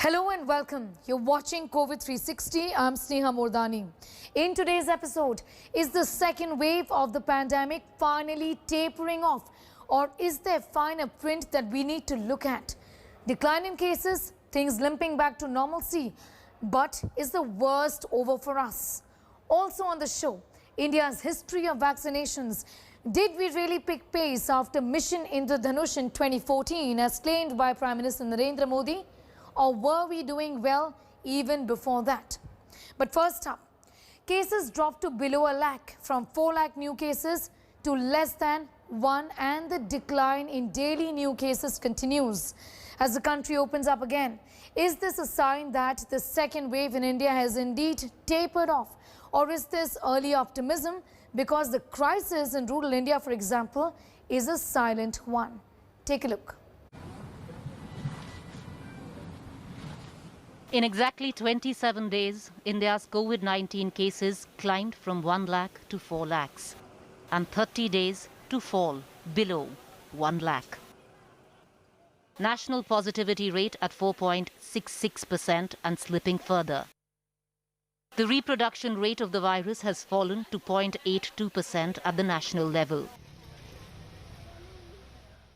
Hello and welcome. You're watching COVID 360. I'm Sneha Mordani. In today's episode, is the second wave of the pandemic finally tapering off? Or is there finer print that we need to look at? Decline in cases, things limping back to normalcy. But is the worst over for us? Also on the show, India's history of vaccinations. Did we really pick pace after Mission Indradhanush in 2014 as claimed by Prime Minister Narendra Modi? Or were we doing well even before that? But first up, cases dropped to below a lakh from 4 lakh new cases to less than 1, and the decline in daily new cases continues as the country opens up again. Is this a sign that the second wave in India has indeed tapered off? Or is this early optimism because the crisis in rural India, for example, is a silent one? Take a look. In exactly 27 days, India's COVID-19 cases climbed from 1 lakh to 4 lakhs, and 30 days to fall below 1 lakh. National positivity rate at 4.66% and slipping further. The reproduction rate of the virus has fallen to 0.82% at the national level.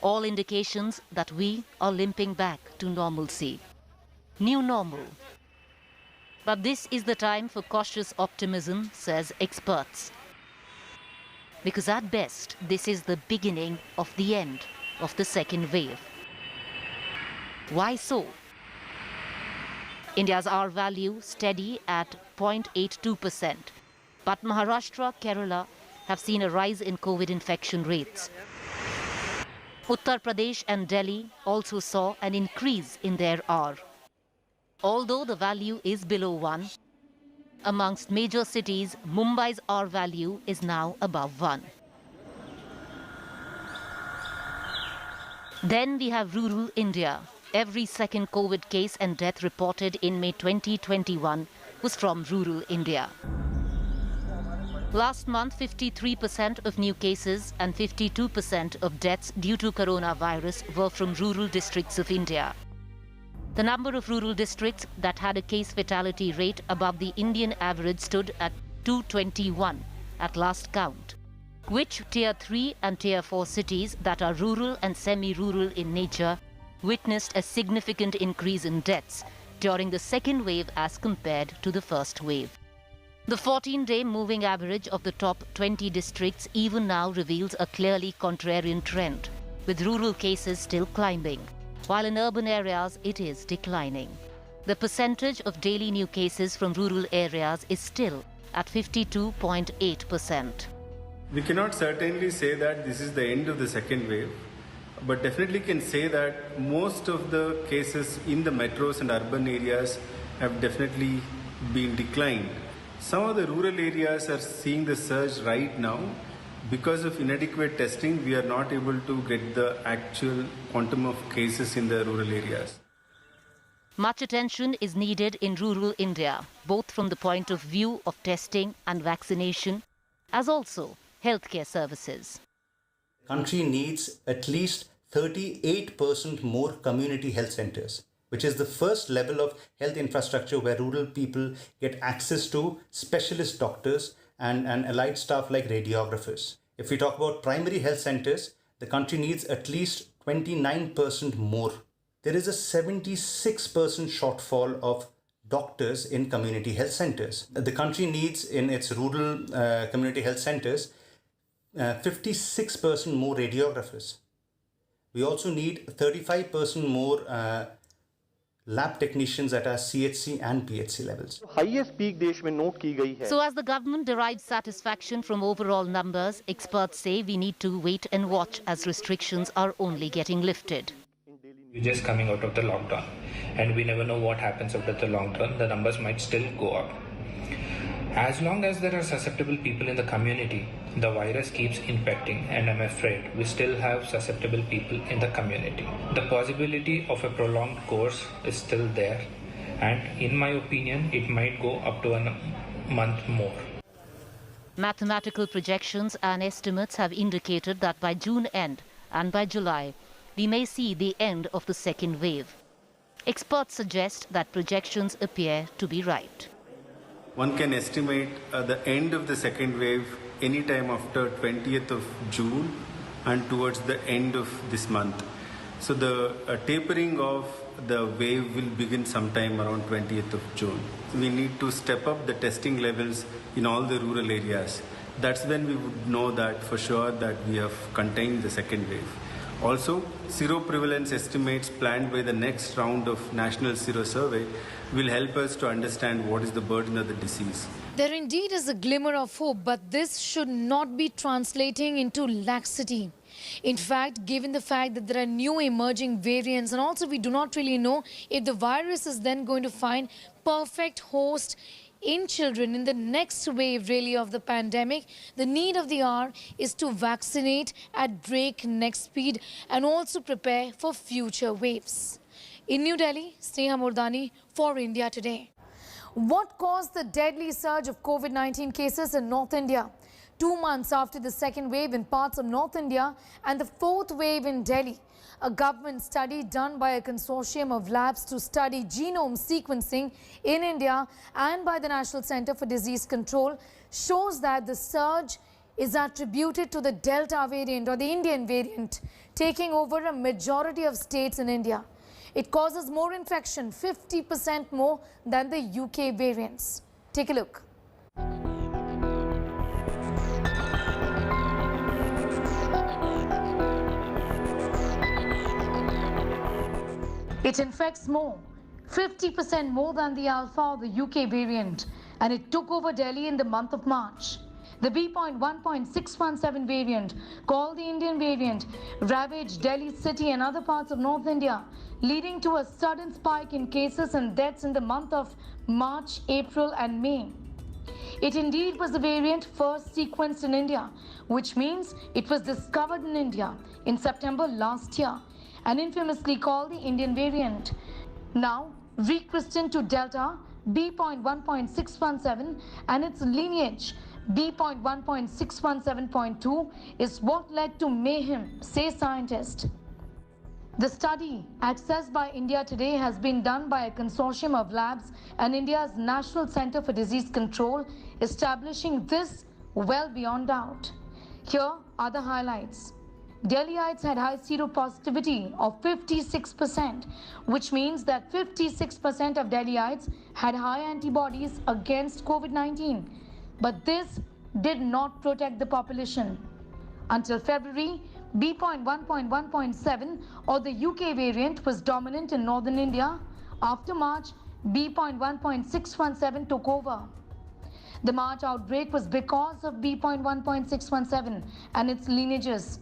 All indications that we are limping back to normalcy. New normal. But this is the time for cautious optimism, says experts. Because at best, this is the beginning of the end of the second wave. Why so? India's R value steady at 0.82%. But Maharashtra, Kerala have seen a rise in COVID infection rates. Uttar Pradesh and Delhi also saw an increase in their R. Although the value is below 1, amongst major cities, Mumbai's R value is now above 1. Then we have rural India. Every second COVID case and death reported in May 2021 was from rural India. Last month, 53% of new cases and 52% of deaths due to coronavirus were from rural districts of India. The number of rural districts that had a case fatality rate above the Indian average stood at 221 at last count, which Tier 3 and Tier 4 cities that are rural and semi-rural in nature witnessed a significant increase in deaths during the second wave as compared to the first wave. The 14-day moving average of the top 20 districts even now reveals a clearly contrarian trend, with rural cases still climbing, while in urban areas it is declining. The percentage of daily new cases from rural areas is still at 52.8%. We cannot certainly say that this is the end of the second wave, but definitely can say that most of the cases in the metros and urban areas have definitely been declined. Some of the rural areas are seeing the surge right now. Because of inadequate testing, we are not able to get the actual quantum of cases in the rural areas. Much attention is needed in rural India, both from the point of view of testing and vaccination, as also healthcare services. The country needs at least 38% more community health centers, which is the first level of health infrastructure where rural people get access to specialist doctors and allied staff like radiographers. If we talk about primary health centers, the country needs at least 29% more. There is a 76% shortfall of doctors in community health centers. The country needs in its rural community health centers 56% more radiographers. We also need 35% more lab technicians at our CHC and PHC levels. So as the government derives satisfaction from overall numbers, experts say we need to wait and watch as restrictions are only getting lifted. We're just coming out of the lockdown and we never know what happens after the lockdown. The numbers might still go up. As long as there are susceptible people in the community, the virus keeps infecting, and I'm afraid we still have susceptible people in the community. The possibility of a prolonged course is still there, and in my opinion, it might go up to a month more. Mathematical projections and estimates have indicated that by June end and by July, we may see the end of the second wave. Experts suggest that projections appear to be right. One can estimate the end of the second wave anytime after 20th of June and towards the end of this month. So the tapering of the wave will begin sometime around 20th of June. We need to step up the testing levels in all the rural areas. That's when we would know that for sure that we have contained the second wave. Also, seroprevalence estimates planned by the next round of National Sero Survey will help us to understand what is the burden of the disease. There indeed is a glimmer of hope, but this should not be translating into laxity. In fact, given the fact that there are new emerging variants, and also we do not really know if the virus is then going to find perfect host in children in the next wave really of the pandemic, the need of the hour is to vaccinate at breakneck speed and also prepare for future waves. In New Delhi, Sneha Murdani for India Today. What caused the deadly surge of COVID-19 cases in North India? 2 months after the second wave in parts of North India and the fourth wave in Delhi, a government study done by a consortium of labs to study genome sequencing in India and by the National Center for Disease Control shows that the surge is attributed to the Delta variant or the Indian variant, taking over a majority of states in India. It causes more infection, 50% more than the UK variants. Take a look. It infects more, 50% more than the Alpha or the UK variant, and it took over Delhi in the month of March. The B.1.617 variant, called the Indian variant, ravaged Delhi city and other parts of North India, leading to a sudden spike in cases and deaths in the month of March, April and May. It indeed was the variant first sequenced in India, which means it was discovered in India in September last year and infamously called the Indian variant. Now rechristened to Delta B.1.617 and its lineage B.1.617.2 is what led to mayhem, say scientists. The study accessed by India Today has been done by a consortium of labs and India's National Center for Disease Control, establishing this well beyond doubt. Here are the highlights. Delhiites had high seropositivity of 56%, which means that 56% of Delhiites had high antibodies against COVID-19. But this did not protect the population. Until February, B.1.1.7 or the UK variant was dominant in northern India. After March, B.1.617 took over. The March outbreak was because of B.1.617 and its lineages.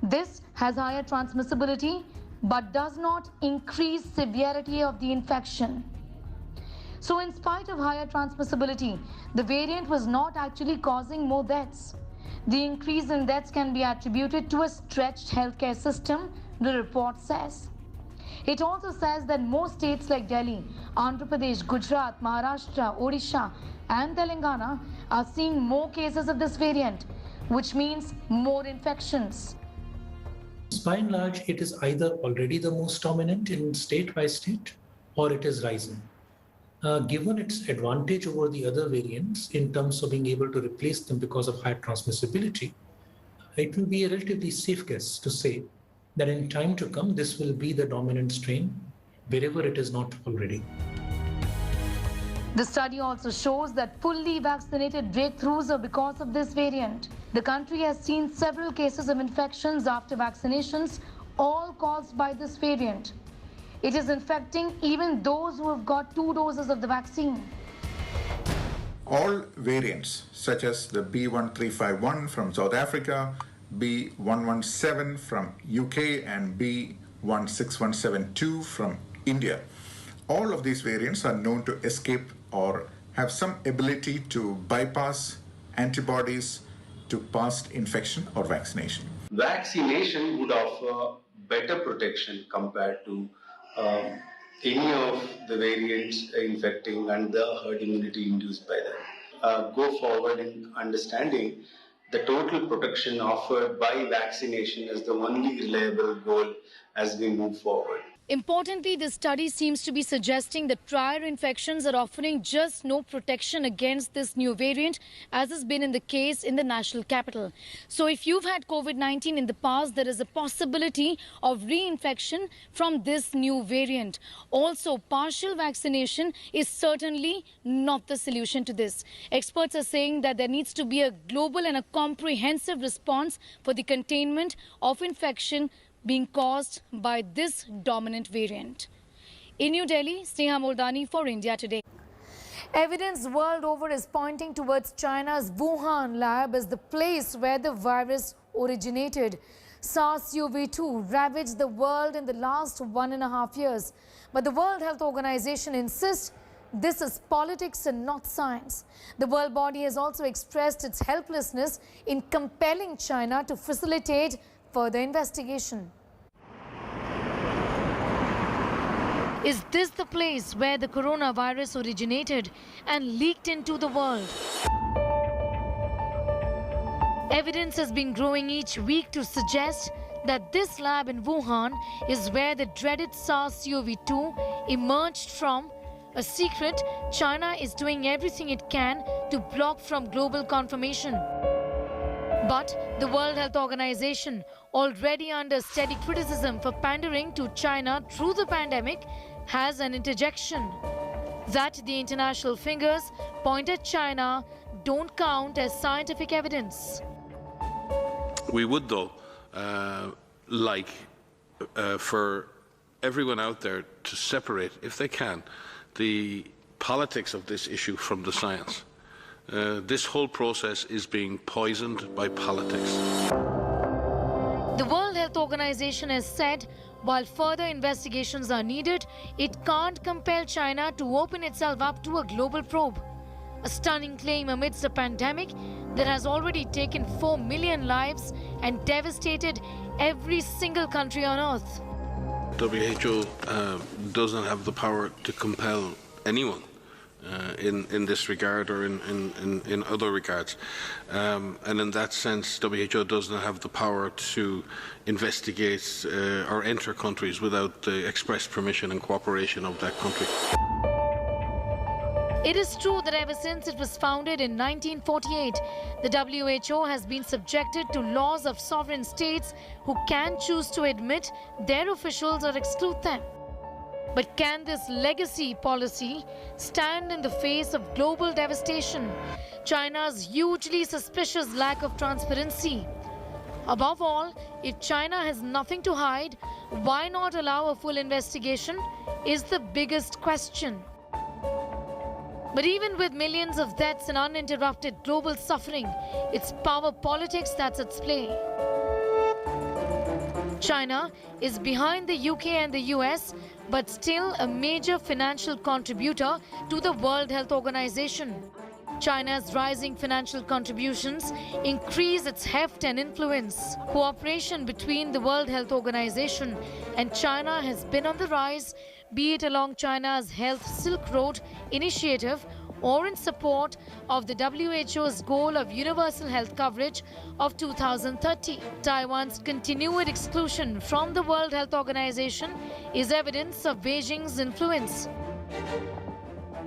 This has higher transmissibility but does not increase severity of the infection. So in spite of higher transmissibility, the variant was not actually causing more deaths. The increase in deaths can be attributed to a stretched healthcare system, the report says. It also says that most states like Delhi, Andhra Pradesh, Gujarat, Maharashtra, Odisha and Telangana are seeing more cases of this variant, which means more infections. By and large, it is either already the most dominant in state by state or it is rising. Given its advantage over the other variants in terms of being able to replace them because of high transmissibility, it will be a relatively safe guess to say that in time to come, this will be the dominant strain wherever it is not already. The study also shows that fully vaccinated breakthroughs are because of this variant. The country has seen several cases of infections after vaccinations, all caused by this variant. It is infecting even those who have got 2 doses of the vaccine. All variants, such as the B.1.351 from South Africa, B.1.1.7 from UK, and B.1.6.1.7.2 from India, all of these variants are known to escape or have some ability to bypass antibodies to past infection or vaccination. Vaccination would offer better protection compared to any of the variants infecting and the herd immunity induced by them. Go forward in understanding the total protection offered by vaccination as the only reliable goal as we move forward. Importantly, this study seems to be suggesting that prior infections are offering just no protection against this new variant, as has been in the case in the national capital. So if you've had COVID-19 in the past, there is a possibility of reinfection from this new variant. Also, partial vaccination is certainly not the solution to this. Experts are saying that there needs to be a global and a comprehensive response for the containment of infection being caused by this dominant variant. In New Delhi, Sneha Mordani for India Today. Evidence world over is pointing towards China's Wuhan lab as the place where the virus originated. SARS-CoV-2 ravaged the world in the last 1.5 years. But the World Health Organization insists this is politics and not science. The world body has also expressed its helplessness in compelling China to facilitate further investigation. Is this the place where the coronavirus originated and leaked into the world? Evidence has been growing each week to suggest that this lab in Wuhan is where the dreaded SARS-CoV-2 emerged from, a secret China is doing everything it can to block from global confirmation. But the World Health Organization, already under steady criticism for pandering to China through the pandemic, has an interjection that the international fingers point at China don't count as scientific evidence. We would, though, like for everyone out there to separate, if they can, the politics of this issue from the science. This whole process is being poisoned by politics. The World Health Organization has said while further investigations are needed, it can't compel China to open itself up to a global probe. A stunning claim amidst a pandemic that has already taken 4 million lives and devastated every single country on earth. WHO doesn't have the power to compel anyone in this regard or in other regards. And in that sense, WHO does not have the power to investigate or enter countries without the express permission and cooperation of that country. It is true that ever since it was founded in 1948, the WHO has been subjected to laws of sovereign states who can choose to admit their officials or exclude them. But can this legacy policy stand in the face of global devastation, China's hugely suspicious lack of transparency? Above all, if China has nothing to hide, why not allow a full investigation is the biggest question. But even with millions of deaths and uninterrupted global suffering, it's power politics that's at play. China is behind the UK and the US, but still a major financial contributor to the World Health Organization. China's rising financial contributions increase its heft and influence. Cooperation between the World Health Organization and China has been on the rise, be it along China's Health Silk Road initiative or in support of the WHO's goal of universal health coverage of 2030. Taiwan's continued exclusion from the World Health Organization is evidence of Beijing's influence.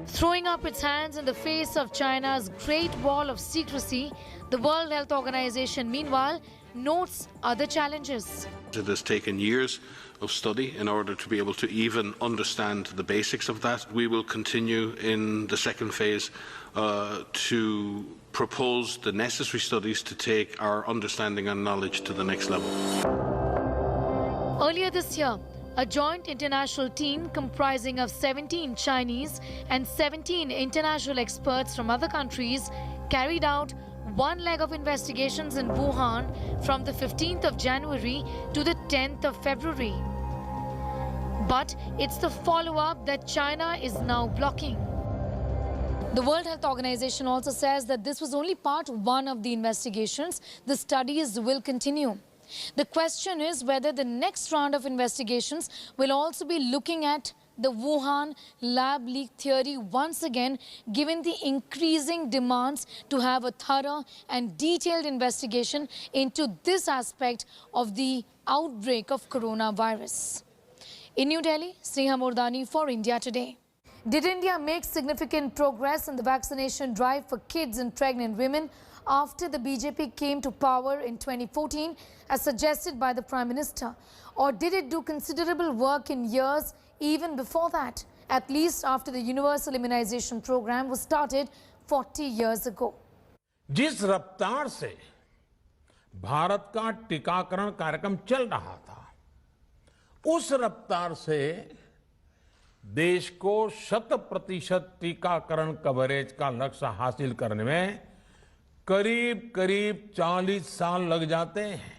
Throwing up its hands in the face of China's Great Wall of Secrecy, the World Health Organization, meanwhile, notes other challenges. It has taken years of study in order to be able to even understand the basics of that. We will continue in the second phase to propose the necessary studies to take our understanding and knowledge to the next level. Earlier this year, a joint international team comprising of 17 Chinese and 17 international experts from other countries carried out one leg of investigations in Wuhan from the 15th of January to the 10th of February. But it's the follow-up that China is now blocking. The World Health Organization also says that this was only part one of the investigations. The studies will continue. The question is whether the next round of investigations will also be looking at the Wuhan lab leak theory once again, given the increasing demands to have a thorough and detailed investigation into this aspect of the outbreak of coronavirus. In New Delhi, Sneha Mordani for India Today. Did India make significant progress in the vaccination drive for kids and pregnant women after the BJP came to power in 2014 as suggested by the Prime Minister? Or did it do considerable work in years even before that, at least after the universal immunization program was started 40 years ago? जिस रफ्तार से भारत का टीकाकरण कार्यक्रम चल रहा था, उस रफ्तार से देश को 100% टीकाकरण कवरेज का लक्ष्य हासिल करने में करीब 40 साल लग जाते हैं।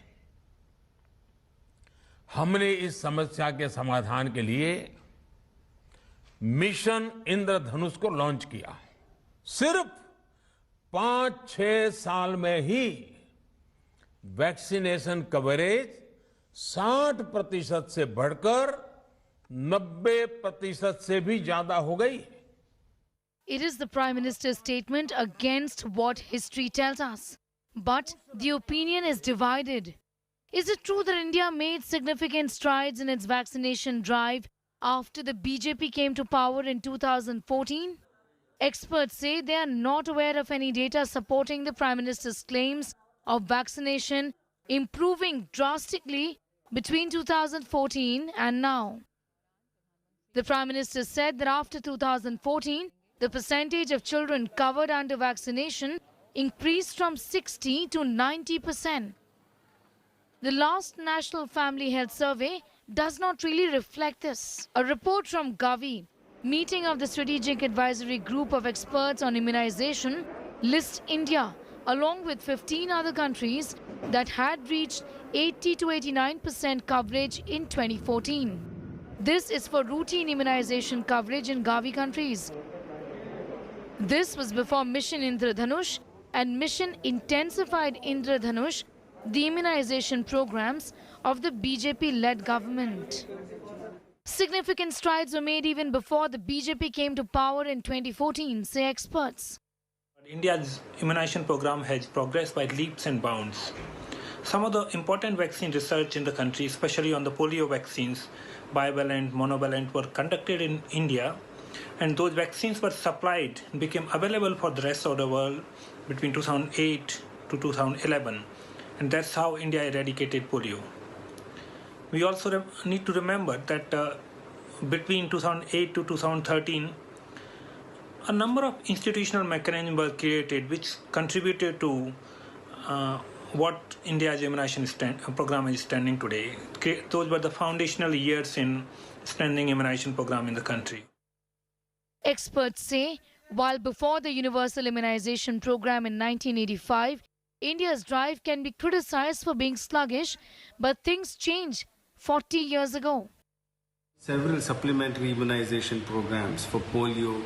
हमने इस समस्या के समाधान के लिए मिशन इंद्रधनुष को लॉन्च किया। सिर्फ 5-6 साल में ही वैक्सीनेशन कवरेज 60% से बढ़कर 90% से भी ज्यादा हो गई। It is the Prime Minister's statement against what history tells us. But the opinion is divided. Is it true that India made significant strides in its vaccination drive after the BJP came to power in 2014? Experts say they are not aware of any data supporting the Prime Minister's claims of vaccination improving drastically between 2014 and now. The Prime Minister said that after 2014, the percentage of children covered under vaccination increased from 60 to 90%. The last National Family Health Survey does not really reflect this. A report from Gavi, meeting of the Strategic Advisory Group of Experts on Immunization, lists India along with 15 other countries that had reached 80 to 89% coverage in 2014. This is for routine immunization coverage in Gavi countries. This was before Mission Indradhanush and Mission Intensified Indradhanush, the immunization programs of the BJP-led government. Significant strides were made even before the BJP came to power in 2014, say experts. India's immunization program has progressed by leaps and bounds. Some of the important vaccine research in the country, especially on the polio vaccines, bivalent, monovalent, were conducted in India, and those vaccines were supplied and became available for the rest of the world between 2008 to 2011. And that's how India eradicated polio. We also need to remember that between 2008 to 2013, a number of institutional mechanisms were created which contributed to what India's immunization program is standing today. Those were the foundational years in strengthening immunization program in the country. Experts say, while before the universal immunization program in 1985, India's drive can be criticized for being sluggish, but things changed 40 years ago. Several supplementary immunization programs for polio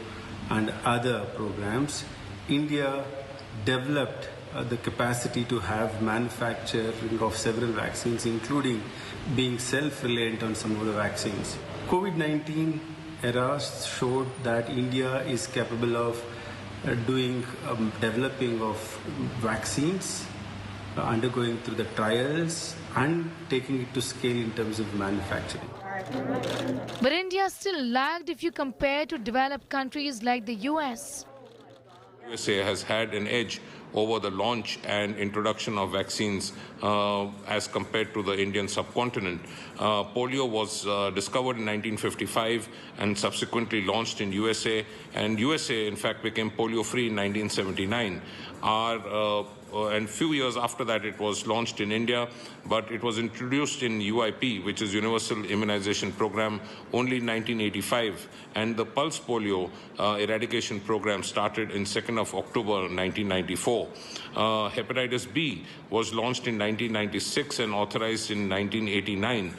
and other programs, India developed the capacity to have manufacturing of several vaccines, including being self-reliant on some of the vaccines. COVID-19 era showed that India is capable of doing developing of vaccines, undergoing through the trials and taking it to scale in terms of manufacturing. But India still lagged if you compare to developed countries like the US. USA has had an edge over the launch and introduction of vaccines as compared to the Indian subcontinent. Polio was discovered in 1955 and subsequently launched in USA, and USA in fact became polio-free in 1979. And few years after that it was launched in India, but it was introduced in UIP, which is Universal Immunization Program, only in 1985, and the Pulse Polio eradication program started in 2nd of October 1994. Hepatitis B was launched in 1996 and authorized in 1989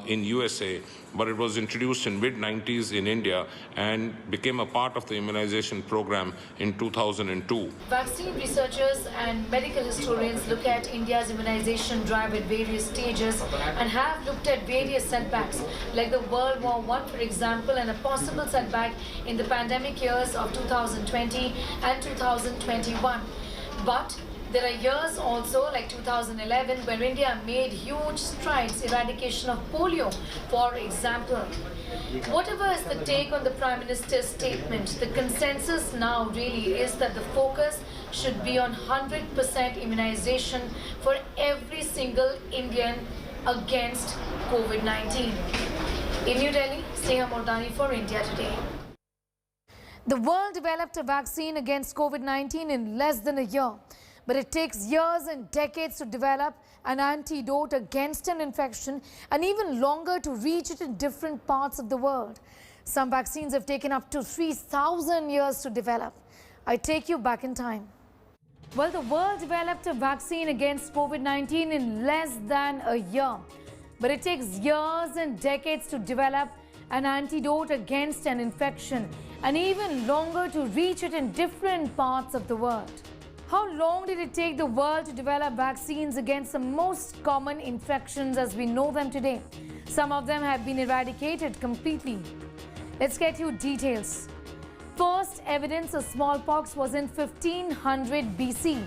in USA, but it was introduced in mid-90s in India and became a part of the immunization program in 2002. Vaccine researchers and medical historians look at India's immunization drive at various stages and have looked at various setbacks, like the World War I, for example, and a possible setback in the pandemic years of 2020 and 2021. But There are years also like 2011 where India made huge strides eradication of polio, for example. Whatever is the take on the Prime Minister's statement, the consensus now really is that the focus should be on 100% immunization for every single Indian against COVID-19. In New Delhi, Sneha Mordani for India Today. The world developed a vaccine against COVID-19 in less than a year. But it takes years and decades to develop an antidote against an infection and even longer to reach it in different parts of the world. Some vaccines have taken up to 3,000 years to develop. I take you back in time. Well, the world developed a vaccine against COVID-19 in less than a year. But it takes years and decades to develop an antidote against an infection and even longer to reach it in different parts of the world. How long did it take the world to develop vaccines against the most common infections as we know them today? Some of them have been eradicated completely. Let's get you details. First evidence of smallpox was in 1500 BC.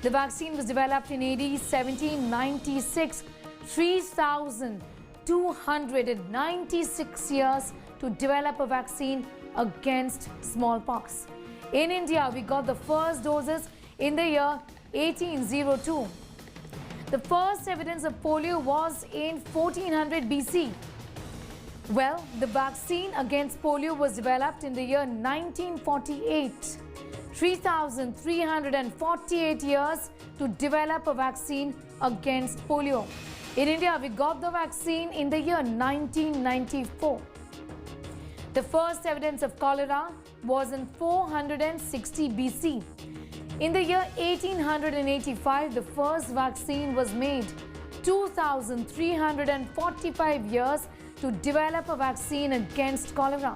The vaccine was developed in AD 1796, 3,296 years to develop a vaccine against smallpox. In India, we got the first doses in the year 1802. The first evidence of polio was in 1400 BC. Well, the vaccine against polio was developed in the year 1948. 3,348 years to develop a vaccine against polio. In India, we got the vaccine in the year 1994. The first evidence of cholera was in 460 BC. In the year 1885, the first vaccine was made. 2,345 years to develop a vaccine against cholera.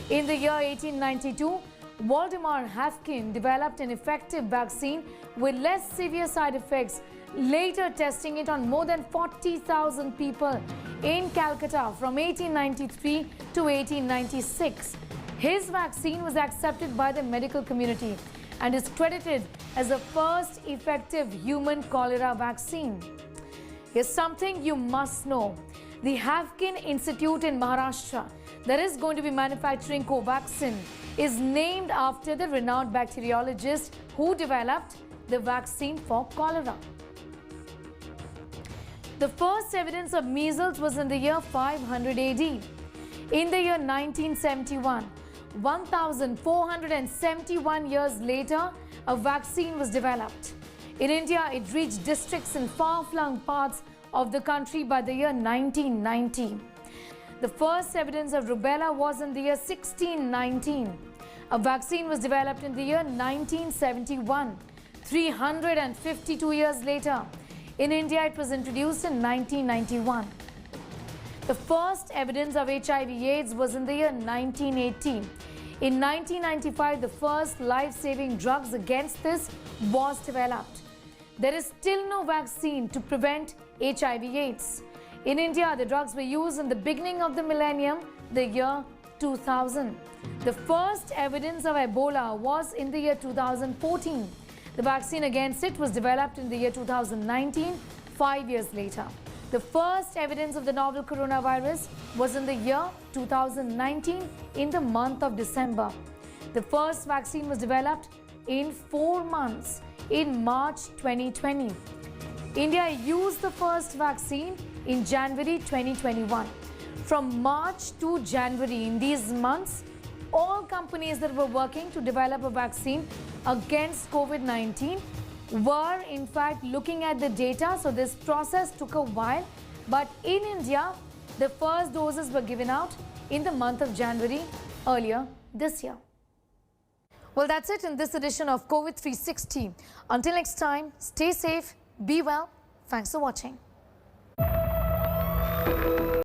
In the year 1892, Waldemar Haffkine developed an effective vaccine with less severe side effects, later testing it on more than 40,000 people in Calcutta from 1893 to 1896. His vaccine was accepted by the medical community and is credited as the first effective human cholera vaccine. Here's something you must know. The Haffkine Institute in Maharashtra that is going to be manufacturing Covaxin is named after the renowned bacteriologist who developed the vaccine for cholera. The first evidence of measles was in the year 500 AD. In the year 1971, 1,471 years later, a vaccine was developed. In India, it reached districts in far-flung parts of the country by the year 1990. The first evidence of rubella was in the year 1619. A vaccine was developed in the year 1971. 352 years later, in India, it was introduced in 1991. The first evidence of HIV/AIDS was in the year 1980. In 1995, the first life-saving drugs against this was developed. There is still no vaccine to prevent HIV/AIDS. In India, the drugs were used in the beginning of the millennium, the year 2000. The first evidence of Ebola was in the year 2014. The vaccine against it was developed in the year 2019, 5 years later. The first evidence of the novel coronavirus was in the year 2019 in the month of December. The first vaccine was developed in 4 months in March 2020. India used the first vaccine in January 2021. From March to January, in these months, all companies that were working to develop a vaccine against COVID-19 were in fact looking at the data, so this process took a while. But in India, the first doses were given out in the month of January earlier this year. Well, that's it in this edition of COVID 360. Until next time, stay safe, be well. Thanks for watching.